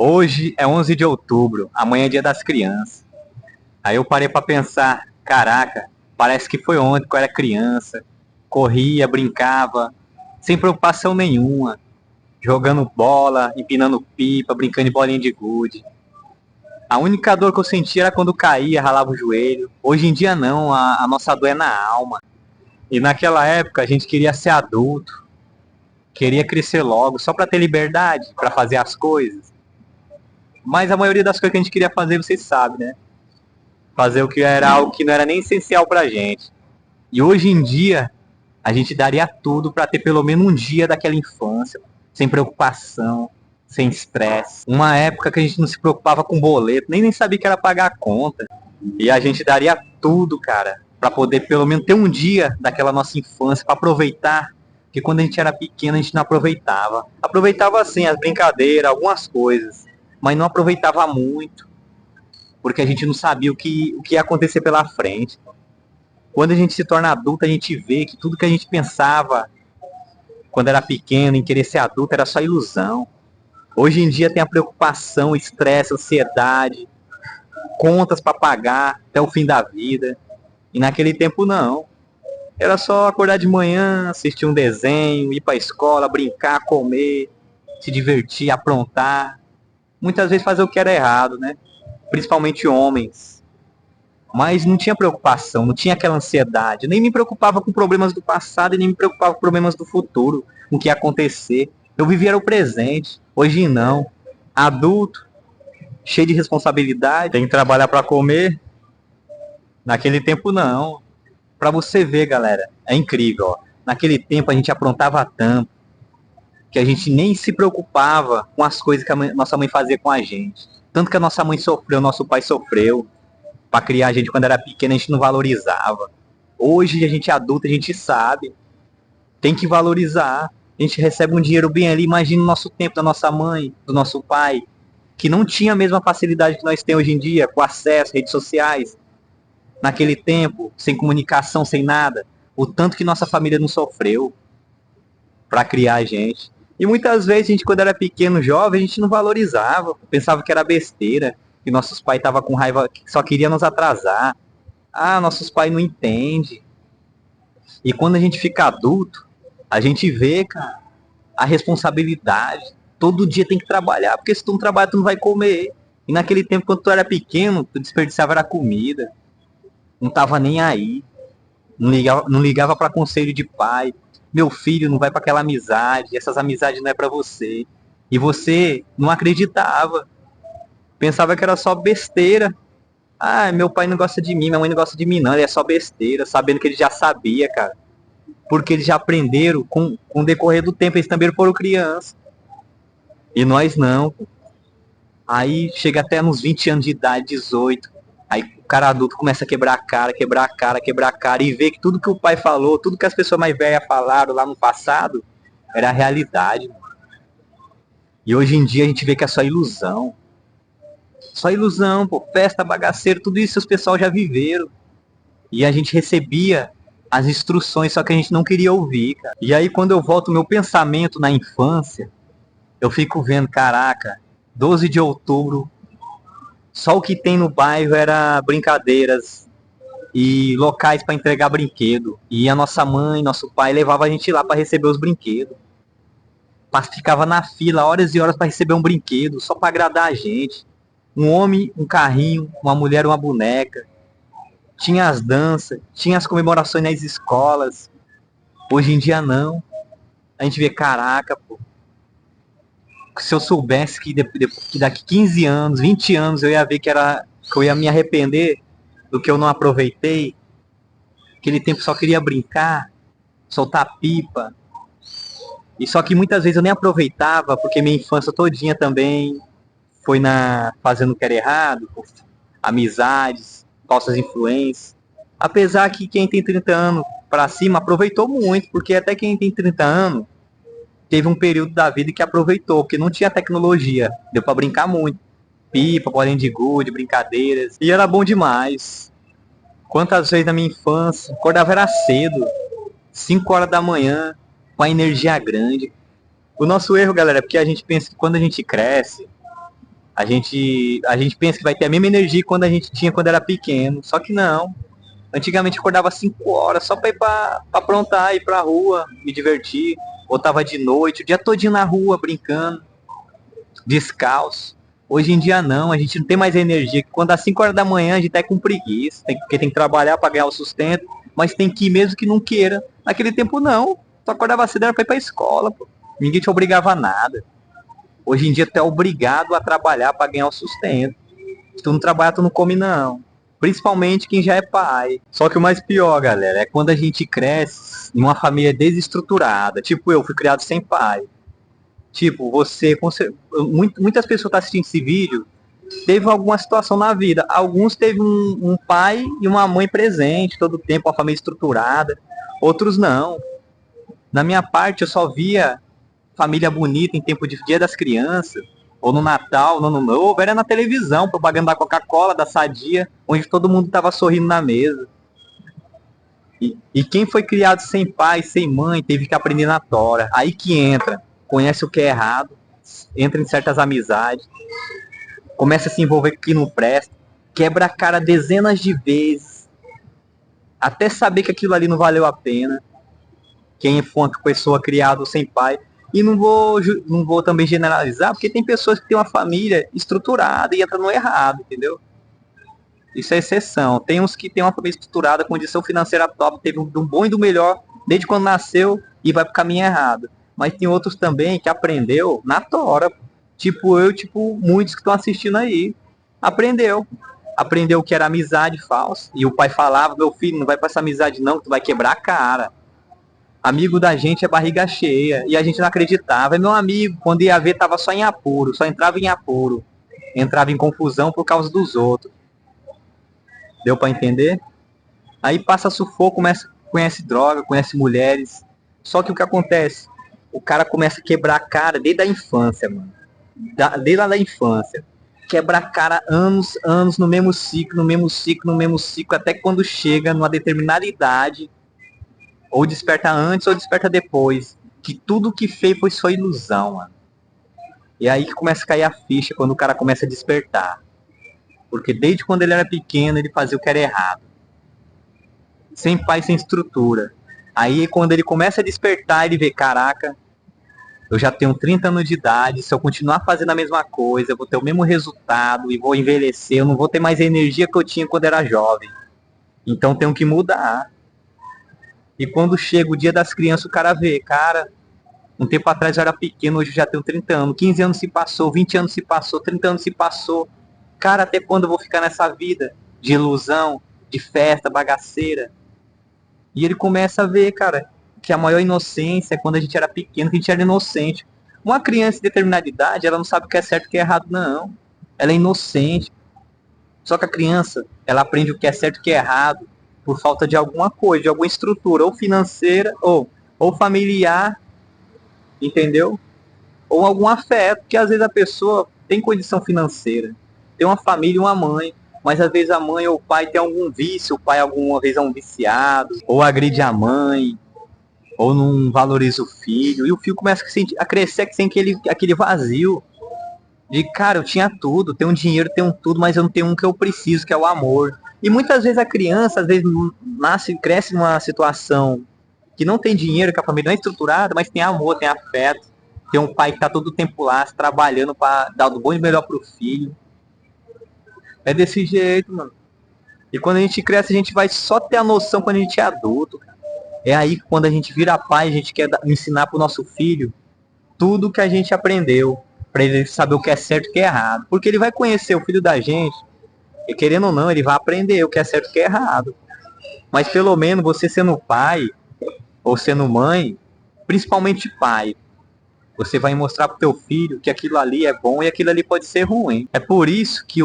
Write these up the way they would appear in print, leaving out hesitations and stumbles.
Hoje é 11 de outubro, amanhã é dia das crianças. Aí eu parei pra pensar, caraca, parece que foi ontem que eu era criança. Corria, brincava, sem preocupação nenhuma, jogando bola, empinando pipa, brincando de bolinha de gude. A única dor que eu sentia era quando caía, ralava o joelho. Hoje em dia não, a nossa dor é na alma. E naquela época a gente queria ser adulto, queria crescer logo, só pra ter liberdade, pra fazer as coisas. Mas a maioria das coisas que a gente queria fazer, vocês sabem, né? Fazer o que era algo que não era nem essencial pra gente. E hoje em dia, a gente daria tudo pra ter pelo menos um dia daquela infância, sem preocupação, sem estresse. Uma época que a gente não se preocupava com boleto, nem sabia que era pagar a conta. E a gente daria tudo, cara, pra poder pelo menos ter um dia daquela nossa infância, pra aproveitar. Porque quando a gente era pequeno, a gente não aproveitava. Aproveitava assim, as brincadeiras, algumas coisas, mas não aproveitava muito porque a gente não sabia o que ia acontecer pela frente. Quando a gente se torna adulto, a gente vê que tudo que a gente pensava quando era pequeno, em querer ser adulto, era só ilusão. Hoje em dia tem a preocupação, estresse, ansiedade, contas para pagar até o fim da vida. E naquele tempo não. Era só acordar de manhã, assistir um desenho, ir para a escola, brincar, comer, se divertir, aprontar. Muitas vezes fazer o que era errado, né? Principalmente homens. Mas não tinha preocupação, não tinha aquela ansiedade. Eu nem me preocupava com problemas do passado e nem me preocupava com problemas do futuro, com o que ia acontecer. Eu vivia o presente. Hoje não. Adulto, cheio de responsabilidade, tem que trabalhar para comer. Naquele tempo não. Para você ver, galera, é incrível. Ó. Naquele tempo a gente aprontava tanto que a gente nem se preocupava com as coisas que nossa mãe fazia com a gente. Tanto que a nossa mãe sofreu, nosso pai sofreu. Para criar a gente quando era pequeno, a gente não valorizava. Hoje a gente é adulto, a gente sabe. Tem que valorizar. A gente recebe um dinheiro bem ali. Imagina o nosso tempo da nossa mãe, do nosso pai, que não tinha a mesma facilidade que nós temos hoje em dia, com acesso, redes sociais. Naquele tempo, sem comunicação, sem nada. O tanto que nossa família não sofreu para criar a gente. E muitas vezes a gente, quando era pequeno, jovem, a gente não valorizava. Pensava que era besteira. Que nossos pais estavam com raiva, que só queria nos atrasar. Ah, nossos pais não entendem. E quando a gente fica adulto, a gente vê, cara, a responsabilidade. Todo dia tem que trabalhar, porque se tu não trabalha, tu não vai comer. E naquele tempo, quando tu era pequeno, tu desperdiçava a comida. Não tava nem aí. Não ligava para conselho de pai. Meu filho, não vai para aquela amizade. Essas amizades não é para você. E você não acreditava. Pensava que era só besteira. Ah, meu pai não gosta de mim, minha mãe não gosta de mim, não. Ele é só besteira, sabendo que ele já sabia, cara. Porque eles já aprenderam com o decorrer do tempo, eles também foram crianças. E nós não. Aí chega até nos 20 anos de idade, 18. Aí o cara adulto começa a quebrar a cara, quebrar a cara, quebrar a cara. E vê que tudo que o pai falou, tudo que as pessoas mais velhas falaram lá no passado, era a realidade. E hoje em dia a gente vê que é só ilusão. Só ilusão, pô. Festa, bagaceiro, tudo isso os pessoal já viveram. E a gente recebia as instruções, só que a gente não queria ouvir, cara. E aí quando eu volto meu pensamento na infância, eu fico vendo, caraca, 12 de outubro, só o que tem no bairro era brincadeiras e locais para entregar brinquedo. E a nossa mãe, nosso pai levava a gente lá para receber os brinquedos. Ficava na fila horas e horas para receber um brinquedo, só para agradar a gente. Um homem, um carrinho, uma mulher, uma boneca. Tinha as danças, tinha as comemorações nas escolas. Hoje em dia não. A gente vê, caraca, pô. Se eu soubesse que daqui 15 anos, 20 anos eu ia ver que eu ia me arrepender do que eu não aproveitei. Aquele tempo só queria brincar, soltar pipa. E só que muitas vezes eu nem aproveitava, porque minha infância todinha também foi fazendo o que era errado, amizades, falsas influências. Apesar que quem tem 30 anos pra cima aproveitou muito, porque até quem tem 30 anos teve um período da vida que aproveitou, porque não tinha tecnologia, deu pra brincar muito. Pipa, bolinha de gude, brincadeiras, e era bom demais. Quantas vezes na minha infância, acordava era cedo, 5 horas da manhã, com a energia grande. O nosso erro, galera, é porque a gente pensa que quando a gente cresce, A gente pensa que vai ter a mesma energia quando a gente tinha quando era pequeno, só que não. Antigamente eu acordava 5 horas só pra ir pra aprontar, ir pra rua, me divertir. Voltava de noite, o dia todinho na rua, brincando, descalço. Hoje em dia não, a gente não tem mais energia. Quando às 5 horas da manhã a gente tá com preguiça, porque tem que trabalhar para ganhar o sustento, mas tem que ir mesmo que não queira. Naquele tempo não, tu acordava cedo era pra ir pra escola, pô. Ninguém te obrigava a nada. Hoje em dia tu é obrigado a trabalhar para ganhar o sustento. Se tu não trabalhar, tu não come não. Principalmente quem já é pai. Só que o mais pior, galera, é quando a gente cresce em uma família desestruturada. Tipo, eu fui criado sem pai. Tipo, muitas pessoas estão assistindo esse vídeo, teve alguma situação na vida. Alguns teve um pai e uma mãe presente todo o tempo, uma família estruturada. Outros não. Na minha parte, eu só via família bonita em tempo de Dia das Crianças, ou no Natal, no Ano Novo, era na televisão, propaganda da Coca-Cola, da Sadia, onde todo mundo estava sorrindo na mesa. E quem foi criado sem pai, sem mãe, teve que aprender na tora. Aí que entra, conhece o que é errado, entra em certas amizades, começa a se envolver com o que não presta, quebra a cara dezenas de vezes, até saber que aquilo ali não valeu a pena. Quem foi uma pessoa criada sem pai. E não vou também generalizar, porque tem pessoas que têm uma família estruturada e entram no errado, entendeu? Isso é exceção. Tem uns que têm uma família estruturada, condição financeira top, teve um bom e do melhor desde quando nasceu e vai pro caminho errado. Mas tem outros também que aprendeu na tora. Tipo eu, tipo muitos que estão assistindo aí. Aprendeu. Aprendeu que era amizade falsa. E o pai falava, meu filho, não vai pra essa amizade não, que tu vai quebrar a cara. Amigo da gente é barriga cheia. E a gente não acreditava. E meu amigo, quando ia ver, tava só em apuro. Só entrava em apuro. Entrava em confusão por causa dos outros. Deu pra entender? Aí passa sufoco, conhece droga, conhece mulheres. Só que o que acontece? O cara começa a quebrar a cara desde a infância, mano. Desde lá da infância. Quebra a cara anos, anos, no mesmo ciclo, no mesmo ciclo, no mesmo ciclo, até quando chega numa determinada idade, ou desperta antes ou desperta depois, que tudo que fez foi só ilusão, mano. E aí que começa a cair a ficha, quando o cara começa a despertar. Porque desde quando ele era pequeno, ele fazia o que era errado. Sem pai, sem estrutura. Aí quando ele começa a despertar, ele vê, caraca, eu já tenho 30 anos de idade, se eu continuar fazendo a mesma coisa, eu vou ter o mesmo resultado e vou envelhecer, eu não vou ter mais a energia que eu tinha quando era jovem. Então tenho que mudar. E quando chega o dia das crianças, o cara vê, cara, um tempo atrás eu era pequeno, hoje eu já tenho 30 anos, 15 anos se passou, 20 anos se passou, 30 anos se passou. Cara, até quando eu vou ficar nessa vida de ilusão, de festa, bagaceira? E ele começa a ver, cara, que a maior inocência é quando a gente era pequeno, que a gente era inocente. Uma criança de determinada idade, ela não sabe o que é certo e o que é errado, não. Ela é inocente. Só que a criança, ela aprende o que é certo e o que é errado por falta de alguma coisa, de alguma estrutura, ou financeira, ou familiar, entendeu? Ou algum afeto, que às vezes a pessoa tem condição financeira, tem uma família e uma mãe, mas às vezes a mãe ou o pai tem algum vício, o pai alguma vez é um viciado, ou agride a mãe, ou não valoriza o filho, e o filho começa a crescer sem aquele vazio de, cara, eu tinha tudo, tenho dinheiro, tenho tudo, mas eu não tenho um que eu preciso, que é o amor. E muitas vezes a criança, às vezes, cresce numa situação que não tem dinheiro, que a família não é estruturada, mas tem amor, tem afeto, tem um pai que tá todo o tempo lá, trabalhando para dar o bom e melhor pro filho. É desse jeito, mano. E quando a gente cresce, a gente vai só ter a noção quando a gente é adulto. É aí que quando a gente vira pai, a gente quer ensinar pro nosso filho tudo que a gente aprendeu, para ele saber o que é certo e o que é errado. Porque ele vai conhecer o filho da gente, e querendo ou não, ele vai aprender o que é certo e o que é errado. Mas pelo menos você sendo pai, ou sendo mãe, principalmente pai, você vai mostrar pro teu filho que aquilo ali é bom e aquilo ali pode ser ruim. É por isso que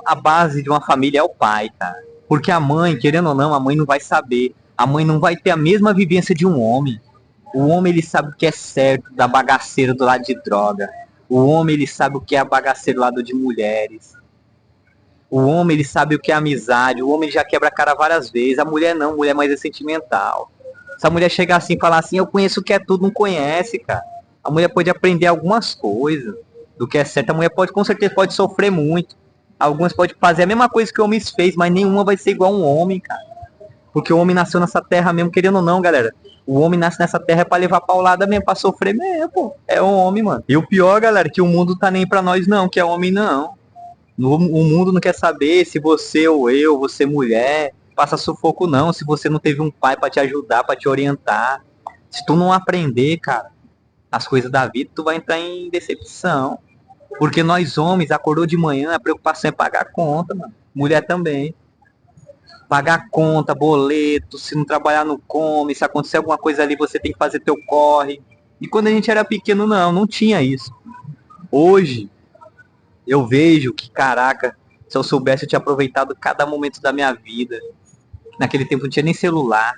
a base de uma família é o pai, cara. Porque a mãe, querendo ou não, a mãe não vai saber. A mãe não vai ter a mesma vivência de um homem. O homem, ele sabe o que é certo da bagaceira do lado de droga. O homem, ele sabe o que é a bagaceira do lado de mulheres. O homem, ele sabe o que é amizade. O homem já quebra a cara várias vezes. A mulher não, a mulher mais é sentimental. Se a mulher chegar assim e falar assim, eu conheço o que é tudo, não conhece, cara. A mulher pode aprender algumas coisas. do que é certo. A mulher pode, com certeza, pode sofrer muito. Algumas podem fazer a mesma coisa que o homem fez, mas nenhuma vai ser igual a um homem, cara. Porque o homem nasceu nessa terra mesmo, querendo ou não, galera. O homem nasce nessa terra é pra levar paulada mesmo, pra sofrer mesmo, pô. É o homem, mano. E o pior, galera, que o mundo tá nem pra nós não, que é homem não. O mundo não quer saber se você ou eu, você mulher, passa sufoco não, se você não teve um pai pra te ajudar, pra te orientar. Se tu não aprender, cara, as coisas da vida, tu vai entrar em decepção. Porque nós homens, acordou de manhã, a preocupação é pagar a conta, mano. Mulher também. Pagar conta, boleto, se não trabalhar não come, se acontecer alguma coisa ali você tem que fazer teu corre. E quando a gente era pequeno não tinha isso. Hoje eu vejo que, caraca, se eu soubesse eu tinha aproveitado cada momento da minha vida. Naquele tempo não tinha nem celular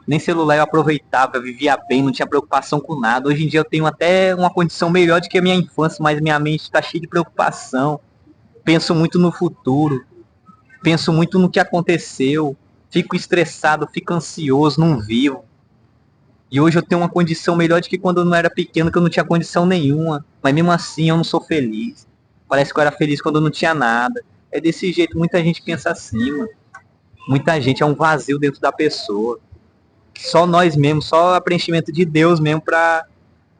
eu aproveitava, eu vivia bem, não tinha preocupação com nada. Hoje em dia eu tenho até uma condição melhor do que a minha infância, mas minha mente está cheia de preocupação. Penso muito no futuro, penso muito no que aconteceu, fico estressado, fico ansioso, não vivo. E hoje eu tenho uma condição melhor do que quando eu não era pequeno, que eu não tinha condição nenhuma. Mas mesmo assim eu não sou feliz. Parece que eu era feliz quando eu não tinha nada. É desse jeito, muita gente pensa assim, mano. Muita gente, é um vazio dentro da pessoa. Só nós mesmos, só o preenchimento de Deus mesmo pra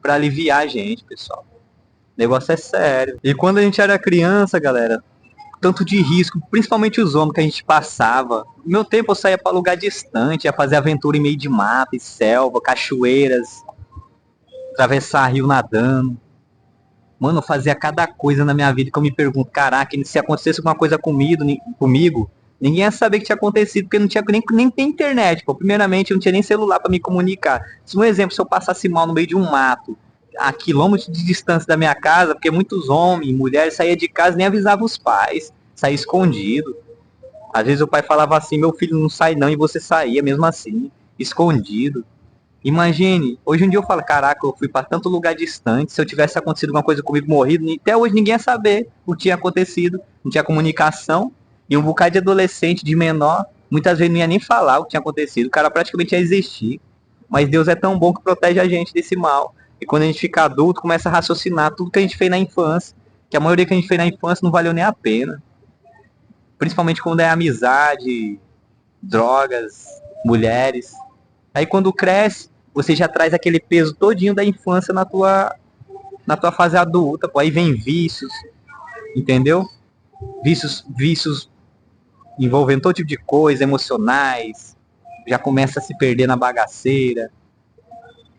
aliviar a gente, pessoal. O negócio é sério. E quando a gente era criança, galera, tanto de risco, principalmente os homens que a gente passava. No meu tempo eu saía para lugar distante, ia fazer aventura em meio de mata e selva, cachoeiras, atravessar rio nadando. Mano, eu fazia cada coisa na minha vida que eu me pergunto, caraca, se acontecesse alguma coisa comigo, ninguém ia saber que tinha acontecido, porque não tinha nem tem internet, pô. Primeiramente, eu não tinha nem celular para me comunicar. Um exemplo, se eu passasse mal no meio de um mato, a quilômetros de distância da minha casa, porque muitos homens e mulheres saíam de casa e nem avisavam os pais, saía escondido. Às vezes o pai falava assim, meu filho não sai não, e você saía mesmo assim, escondido. Imagine, hoje em dia eu falo, caraca, eu fui para tanto lugar distante, se eu tivesse acontecido alguma coisa comigo, morrido, até hoje ninguém ia saber o que tinha acontecido, não tinha comunicação, e um bocado de adolescente, de menor, muitas vezes não ia nem falar o que tinha acontecido, o cara praticamente ia existir. Mas Deus é tão bom que protege a gente desse mal. E quando a gente fica adulto, começa a raciocinar tudo que a gente fez na infância, que a maioria que a gente fez na infância não valeu nem a pena. Principalmente quando é amizade, drogas, mulheres. Aí quando cresce, você já traz aquele peso todinho da infância na tua fase adulta, pô. Aí vem vícios, entendeu? Vícios envolvendo todo tipo de coisa, emocionais, já começa a se perder na bagaceira.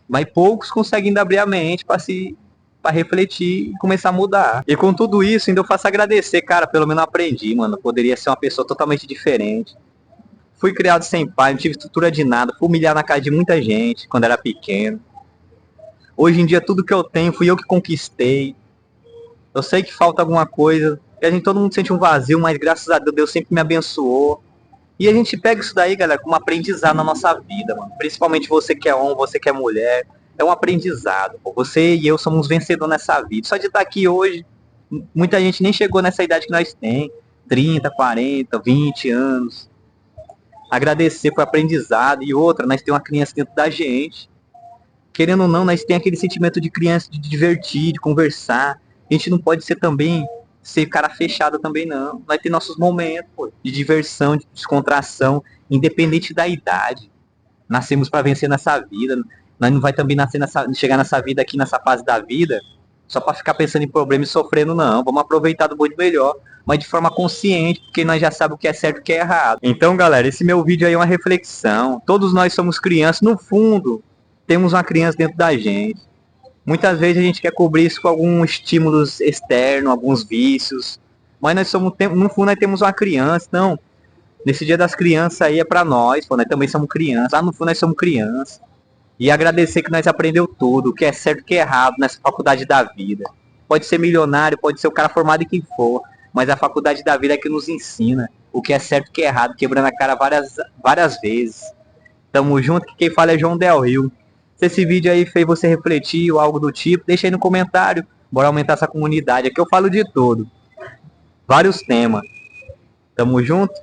Mas poucos conseguem ainda abrir a mente para refletir e começar a mudar. E com tudo isso, ainda eu faço agradecer, cara, pelo menos eu aprendi, mano. Eu poderia ser uma pessoa totalmente diferente. Fui criado sem pai, não tive estrutura de nada, fui humilhado na casa de muita gente quando era pequeno. Hoje em dia tudo que eu tenho fui eu que conquistei. Eu sei que falta alguma coisa, e a gente todo mundo sente um vazio, mas graças a Deus, Deus sempre me abençoou. E a gente pega isso daí, galera, como aprendizado na nossa vida, mano. Principalmente você que é homem, você que é mulher. É um aprendizado. Pô. Você e eu somos vencedores nessa vida. Só de estar aqui hoje, muita gente nem chegou nessa idade que nós tem. 30, 40, 20 anos. Agradecer por aprendizado. E outra, nós temos uma criança dentro da gente. Querendo ou não, nós temos aquele sentimento de criança, de divertir, de conversar. A gente não pode ser também ser cara fechado também não. Vai ter nossos momentos, pô, de diversão, de descontração, independente da idade. Nascemos para vencer nessa vida. Nós não vai também chegar nessa vida aqui, nessa fase da vida, só para ficar pensando em problema e sofrendo, não. Vamos aproveitar do muito melhor, mas de forma consciente, porque nós já sabemos o que é certo e o que é errado. Então, galera, esse meu vídeo aí é uma reflexão. Todos nós somos crianças. No fundo, temos uma criança dentro da gente. Muitas vezes a gente quer cobrir isso com alguns estímulos externos, alguns vícios. Mas nós somos, no fundo, nós temos uma criança. Então, nesse dia das crianças aí é pra nós, pô, nós também somos crianças. Lá no fundo nós somos crianças. E agradecer que nós aprendeu tudo, o que é certo e o que é errado nessa faculdade da vida. Pode ser milionário, pode ser o cara formado em quem for. Mas a faculdade da vida é que nos ensina o que é certo e o que é errado, quebrando a cara várias vezes. Tamo junto, que quem fala é João Del Rio. Se esse vídeo aí fez você refletir ou algo do tipo, deixa aí no comentário. Bora aumentar essa comunidade. Aqui eu falo de tudo. Vários temas. Tamo junto.